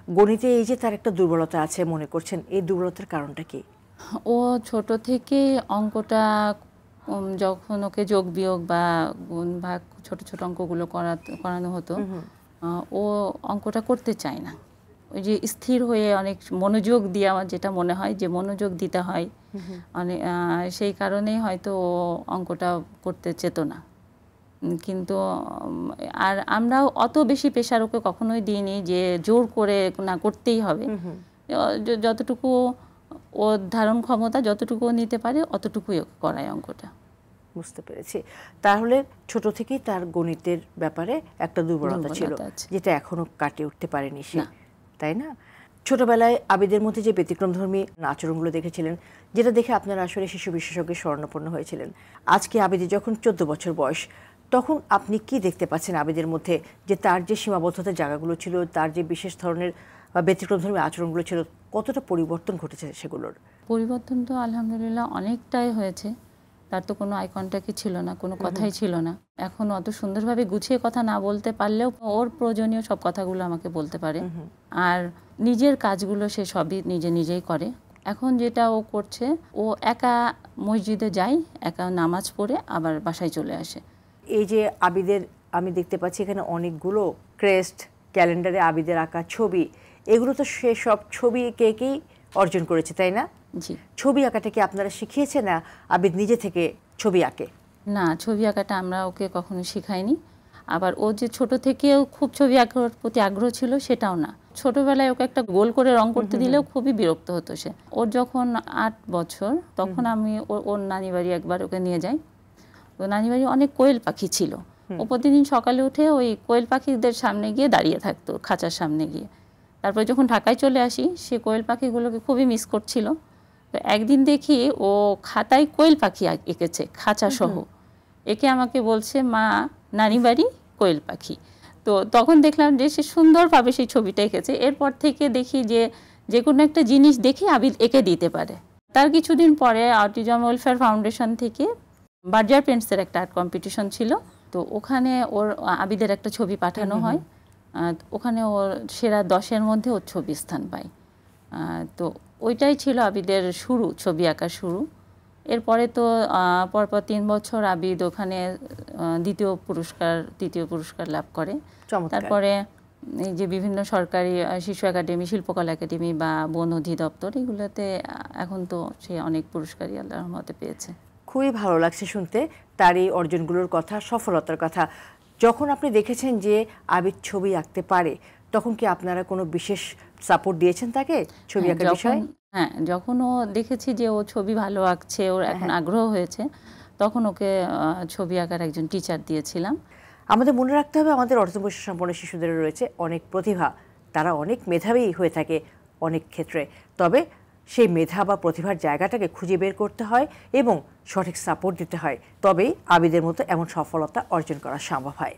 গণিতে এই যে তার একটা দুর্বলতা আছে মনে করছেন, এই দুর্বলতার কারণটা কি? ও ছোট থেকে অঙ্কটা যখন ওকে যোগ বিয়োগ বা গুণ ভাগ ছোট ছোট অঙ্কগুলো করানো হতো, ও অঙ্কটা করতে চায় না। ওই যে স্থির হয়ে অনেক মনোযোগ দিয়ে, আমার যেটা মনে হয় যে মনোযোগ দিতে হয় অনেক, সেই কারণেই হয়তো ও অঙ্কটা করতে চেত না। কিন্তু আর আমরাও অত বেশি প্রেশার ওকে কখনোই দিইনি যে জোর করে না করতেই হবে। যতটুকু ওর ধারণ ক্ষমতা, যতটুকু নিতে পারে অতটুকুই ওকে করায় অঙ্কটা। বুঝতে পেরেছি। তাহলে ছোট থেকেই তার গণিতের ব্যাপারে একটা দুর্বলতা ছিল, যেটা এখনো কাটিয়ে উঠতে পারেনি সে, তাই না? ছোটবেলায় আবিদের মধ্যে যে ব্যতিক্রমধর্মী আচরণগুলো দেখেছিলেন, যেটা দেখে আপনারা আসলে শিশু বিশেষজ্ঞের শরণাপন্ন হয়েছিলেন, আজকে আবিদের যখন 14 বছর বয়স, তখন আপনি কি দেখতে পাচ্ছেন আবিদের মধ্যে, যে তার যে সীমাবদ্ধতার জায়গাগুলো ছিল, তার যে বিশেষ ধরনের ব্যতিক্রমধর্মী আচরণগুলো ছিল, কতটা পরিবর্তন ঘটেছে সেগুলোর? পরিবর্তন তো আলহামদুলিল্লাহ অনেকটাই হয়েছে। তার তো কোনো আই কন্ট্যাক্টই ছিল না, কোনো কথাই ছিল না। এখন অত সুন্দরভাবে গুছিয়ে কথা না বলতে পারলেও ওর প্রয়োজনীয় সব কথাগুলো আমাকে বলতে পারে। আর নিজের কাজগুলো সে সবই নিজেই করে। এখন যেটা ও করছে, ও একা মসজিদে যায়, একা নামাজ পড়ে আবার বাসায় চলে আসে। এই যে আবিদের, আমি দেখতে পাচ্ছি এখানে অনেকগুলো ক্রেস্ট, ক্যালেন্ডারে আবিদের আঁকা ছবি, এগুলো তো সে সব ছবি কেকেই অর্জন করেছে, তাই না? জি। ছবি আঁকাটা কি আপনারা শিখিয়েছে, না আবিদ নিজে থেকে ছবি আঁকে? না, ছবি আঁকাটা আমরা ওকে কখনো শেখাইনি। আবার ও যে ছোট থেকেও খুব ছবি আঁকার প্রতি আগ্রহ ছিল সেটাও না। ছোটবেলায় ওকে একটা গোল করে রং করতে দিলেও খুবই বিরক্ত হতো সে। ওর যখন 8 বছর, তখন আমি ওর নানি বাড়ি একবার ওকে নিয়ে যাই। তো নানি বাড়ি অনেক কোয়েল পাখি ছিল। ও প্রতিদিন সকালে উঠে ওই কোয়েল পাখিদের সামনে গিয়ে দাঁড়িয়ে থাকতো, খাঁচার সামনে গিয়ে। তারপরে যখন ঢাকায় চলে আসি, সে কোয়েল পাখিগুলোকে খুবই মিস করছিল। তো একদিন দেখি ও খাতায় কোয়েল পাখি এঁকেছে, খাঁচা সহ। একে আমাকে বলছে, মা, নানি বাড়ি কোয়েল পাখি। তো তখন দেখলাম যে সে সুন্দরভাবে সেই ছবিটা এঁকেছে। এরপর থেকে দেখি যে কোনো একটা জিনিস দেখে আবিদ এঁকে দিতে পারে। তার কিছুদিন পরে অটিজম ওয়েলফেয়ার ফাউন্ডেশন থেকে বার্জার পেন্টসের একটা আর্ট কম্পিটিশন ছিল। তো ওখানে ওর আবিদের একটা ছবি পাঠানো হয়। ওখানে ওর সেরা 10-এর মধ্যে ওর ছবি স্থান পায়। তো ওইটাই ছিল আবিদের শুরু, ছবি আঁকার শুরু। এরপরে তো পরপর 3 বছর আবিদ ওখানে দ্বিতীয় পুরস্কার লাভ করে। তারপরে এই যে বিভিন্ন সরকারি শিশু একাডেমি, শিল্পকলা একাডেমি বা বন অধিদপ্তর, এগুলোতে এখন তো সে অনেক পুরস্কারই আল্লাহর রহমতে পেয়েছে। খুবই ভালো লাগছে শুনতে তার এই অর্জনগুলোর কথা, সফলতার কথা। যখন আপনি দেখেছেন যে আবিদ ছবি আঁকতে পারে, তখন কি আপনারা কোনো বিশেষ সাপোর্ট দিয়েছেন তাকে ছবি আঁকার বিষয়ে? হ্যাঁ, যখন ও দেখেছি যে ও ছবি ভালো আঁকছে, ওর এখন আগ্রহ হয়েছে, তখন ওকে ছবি আঁকার একজন টিচার দিয়েছিলাম। আমাদের মনে রাখতে হবে, আমাদের অর্থ বৈশিষ্ট্য সম্পন্ন শিশুদের রয়েছে অনেক প্রতিভা, তারা অনেক মেধাবী হয়ে থাকে অনেক ক্ষেত্রে। তবে সেই মেধা বা প্রতিভার জায়গাটাকে খুঁজে বের করতে হয় এবং সঠিক সাপোর্ট দিতে হয়, তবেই আবিদের মতো এমন সফলতা অর্জন করা সম্ভব হয়।